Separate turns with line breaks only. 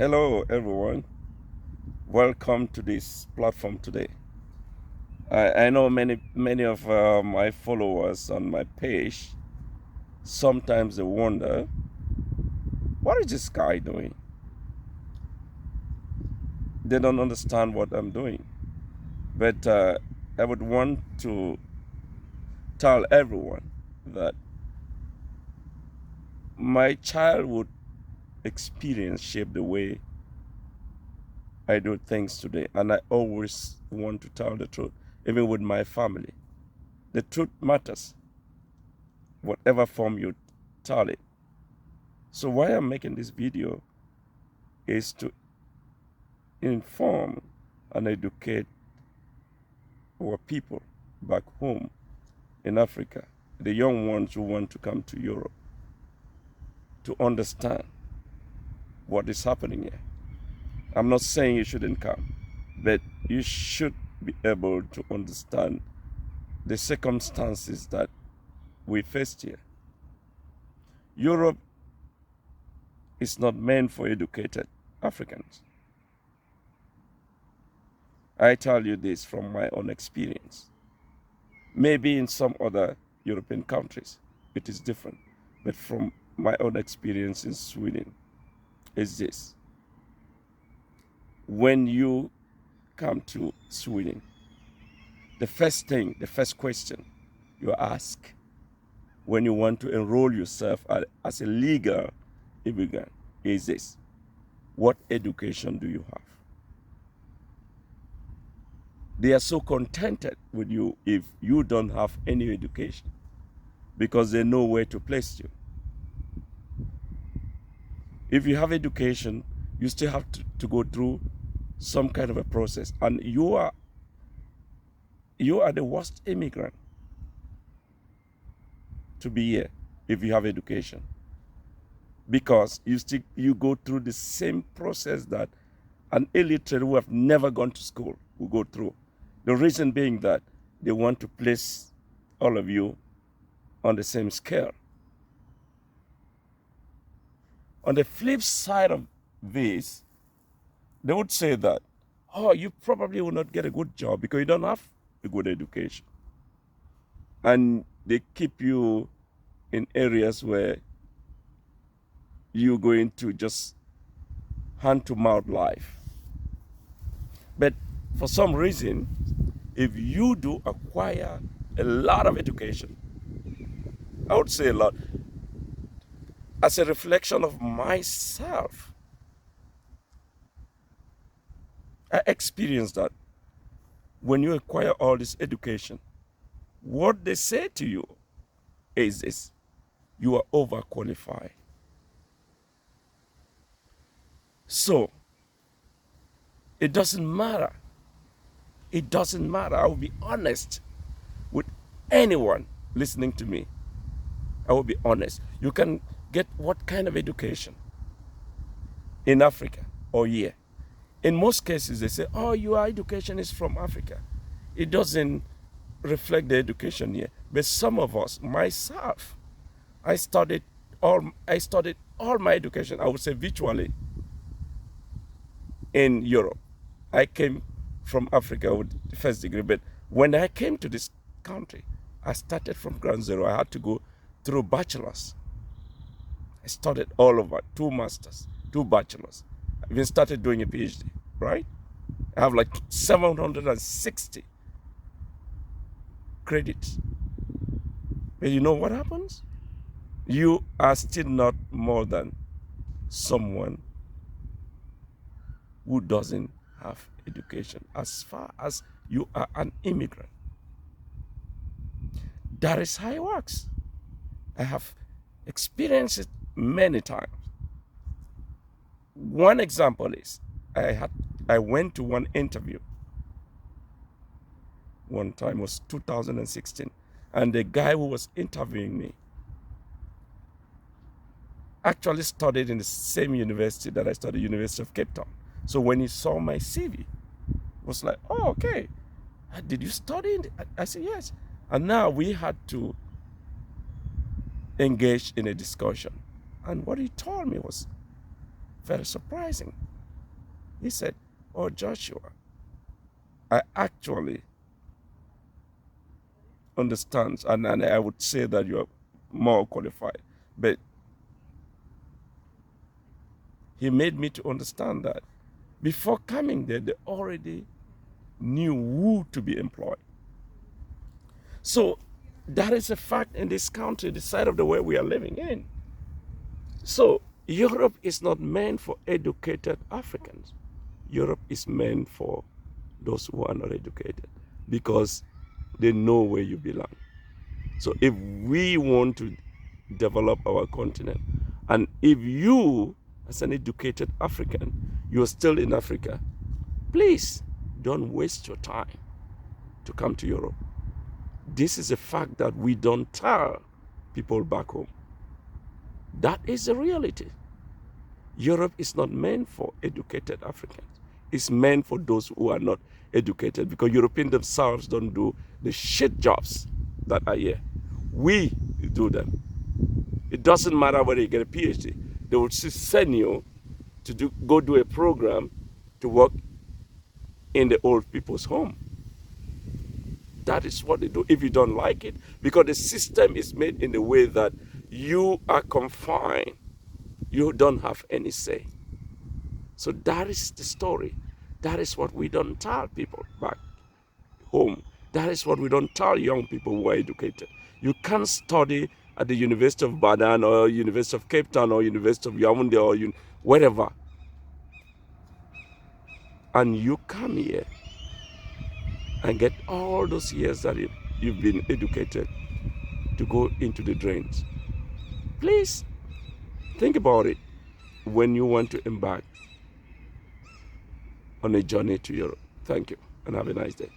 Hello, everyone. Welcome to this platform today. I know many of my followers on my page. Sometimes they wonder, what is this guy doing? They don't understand what I'm doing. But I would want to tell everyone that my childhood experience shaped the way I do things today, and I always want to tell the truth, even with my family. The truth matters, whatever form you tell it. So why I'm making this video is to inform and educate our people back home in Africa, the young ones who want to come to Europe, to understand what is happening here. I'm not saying you shouldn't come, but you should be able to understand the circumstances that we faced here. Europe is not meant for educated Africans. I tell you this from my own experience. Maybe in some other European countries it is different, but from my own experience in Sweden is this. When you come to Sweden, the first question you ask when you want to enroll yourself as a legal immigrant is this: what education do you have? They are so contented with you if you don't have any education, because they know where to place you. If you have education, you still have to go through some kind of a process, and you are the worst immigrant to be here if you have education, because you go through the same process that an illiterate who have never gone to school will go through. The reason being that they want to place all of you on the same scale. On the flip side of this, they would say that, oh, you probably will not get a good job because you don't have a good education. And they keep you in areas where you're going to just hand-to-mouth life. But for some reason, if you do acquire a lot of education, I would say a lot, as a reflection of myself, I experienced that when you acquire all this education, what they say to you is this: you are overqualified. So it doesn't matter. It doesn't matter. I will be honest with anyone listening to me. I will be honest. You can get what kind of education in Africa or here. In most cases, they say, oh, your education is from Africa. It doesn't reflect the education here. But some of us, myself, I studied all my education, I would say virtually, in Europe. I came from Africa with the first degree, but when I came to this country, I started from ground zero. I had to go through bachelors. I studied all over, 2 masters, 2 bachelors. I even started doing a PhD, right? I have like 760 credits. But you know what happens? You are still not more than someone who doesn't have education as far as you are an immigrant. That is how it works. I have experienced it many times. One example is I went to one interview. One time was 2016, and the guy who was interviewing me actually studied in the same university that I studied, University of Cape Town. So when he saw my CV, he was like, oh, okay, did you study? I said, yes. And now we had to engage in a discussion. And what he told me was very surprising. He said, "Oh, Joshua, I actually understand, and I would say that you're more qualified. But he made me to understand that before coming there, they already knew who to be employed. So that is a fact in this country, the side of the world we are living in. So Europe is not meant for educated Africans. Europe is meant for those who are not educated because they know where you belong. So if we want to develop our continent, and if you, as an educated African, you're still in Africa, please don't waste your time to come to Europe. This is a fact that we don't tell people back home. That is the reality. Europe is not meant for educated Africans. It's meant for those who are not educated, because Europeans themselves don't do the shit jobs that are here. We do them. It doesn't matter whether you get a PhD. They will send you to go do a program to work in the old people's home. That is what they do if you don't like it, because the system is made in a way that you are confined. You don't have any say. So that is the story. That is what we don't tell people back home. That is what we don't tell young people who are educated. You can't study at the University of Badan or University of Cape Town or University of Yaoundé or wherever, and you come here and get all those years that you've been educated to go into the drains. Please think about it when you want to embark on a journey to Europe. Thank you, and have a nice day.